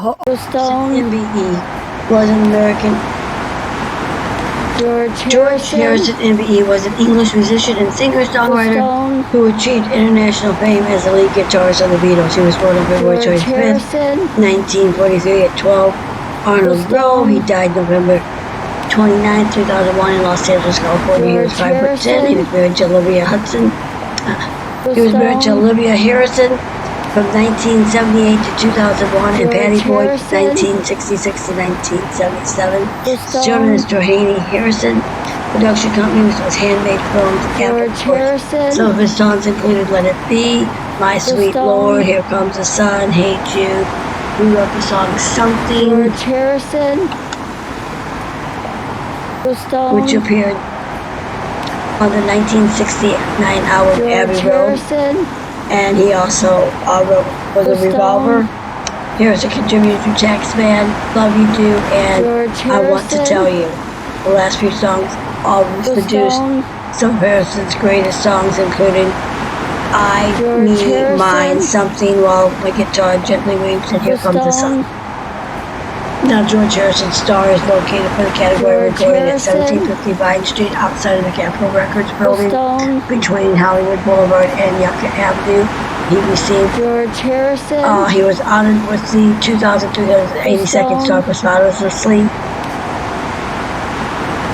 Stone. MBE was an American. George Harrison MBE was an English musician and singer-songwriter who achieved international fame as the lead guitarist of the Beatles. He was born on February 25th, 1943 at 12 Arnold Row. He died November 29, 2001 in Los Angeles, California. He was 5'10". He was married to Olivia Hudson. He was married to Olivia Harrison from 1978 to 2001 and Patty Boyd from 1966 to 1977. His children is Doheny Harrison. Production company was Handmade Films and Apple. Some of his songs included Let It Be, My Sweet Lord, Here Comes the Sun, Hey Jude. He wrote the song Something, which appeared on the 1969 album Abbey Road. And he also wrote for the Revolver. Here's a contributor to Taxman, Love You Do, and I Want to Tell You. The last few songs all produced some of Harrison's greatest songs, including I, Me, Mine, Something, While My Guitar Gently Weeps, and Here Comes the Sun. Now, George Harrison's star is located for the category recording at 1750 Vine Street outside of the Capitol Records building between Hollywood Boulevard and Yucca Avenue. He received, he was honored with the 2,382nd Star posthumously.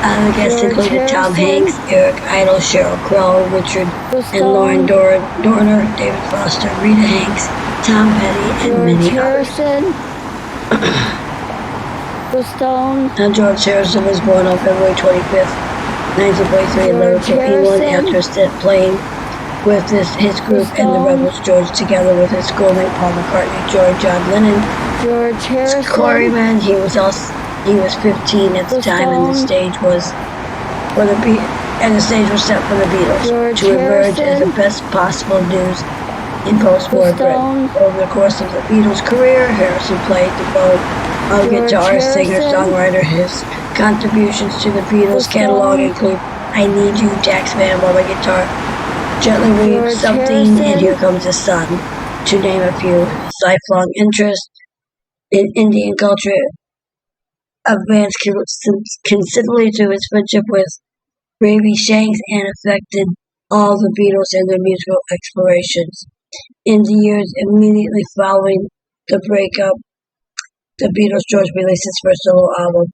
The guests included Tom Hanks, Eric Idle, Sheryl Crow, Richard and Lauren Dorner, David Foster, Rita Hanks, Tom Petty, and many others. Now, George Harrison was born on February 25th, 1943 in Liverpool, England, after a stint playing with his group and the Rebels. George, together with his schoolmate Paul McCartney, John Lennon, Coreyman. He was 15 at the time, and the stage was set for the Beatles to emerge as the best possible news in post-war Britain. Over the course of the Beatles' career, Harrison played the role of guitarist, singer, songwriter. His contributions to the Beatles catalog include I Need You, Taxman, While My Guitar Gently Weeps, Something, and Here Comes the Sun, to name a few. His lifelong interest in Indian culture advanced considerably through his friendship with Ravi Shanks and affected all the Beatles in their musical explorations. In the years immediately following the breakup, the Beatles, George released his first solo album,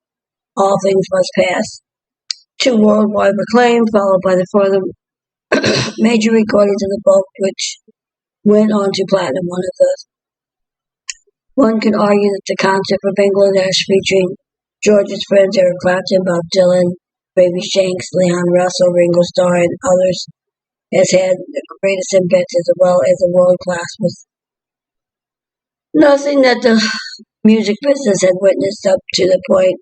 All Things Must Pass, to worldwide acclaim, followed by the further major recordings of the both, which went on to platinum. One could argue that the concert for Bangladesh, featuring George's friends Eric Clapton, Bob Dylan, Ravi Shanks, Leon Russell, Ringo Starr, and others, has had the greatest impact as well as a world class, with nothing that the music business had witnessed up to the point,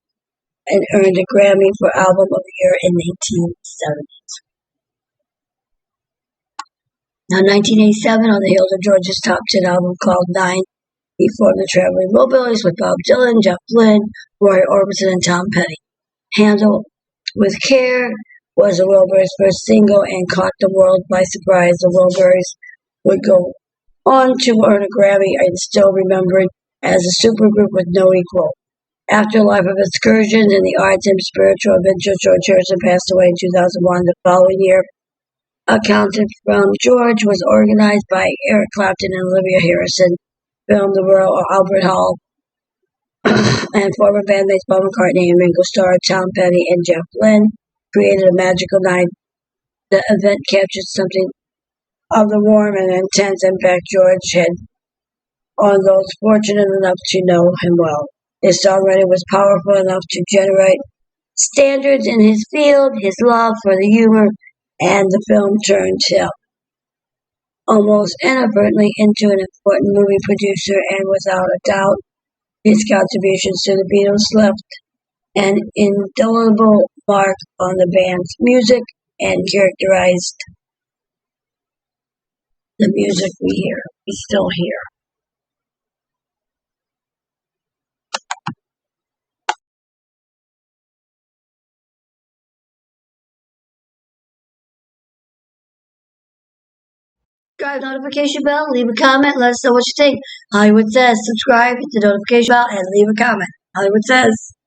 and earned a Grammy for Album of the Year in 1970. Now, 1987, on the heels of George's top 10 album called 9, he formed the Traveling Wilburys with Bob Dylan, Jeff Lynne, Roy Orbison, and Tom Petty. Handled with Care was the Wilburys' first single and caught the world by surprise. The Wilburys would go on to earn a Grammy and still remembered as a supergroup with no equal. After a life of excursions in the arts and spiritual adventures, George Harrison passed away in 2001. The following year, A Concert from George was organized by Eric Clapton and Olivia Harrison, filmed the Royal Albert Hall, and former bandmates Paul McCartney and Ringo Starr, Tom Petty, and Jeff Lynne created a magical night. The event captured something of the warm and intense impact George had on those fortunate enough to know him well. His songwriting was powerful enough to generate standards in his field. His love for the humor and the film turned him almost inadvertently into an important movie producer, and without a doubt, his contributions to the Beatles left an indelible mark on the band's music and characterized the music we still hear. Subscribe, notification bell, leave a comment, let us know what you think. Hollywood Says, subscribe, hit the notification bell, and leave a comment. Hollywood Says.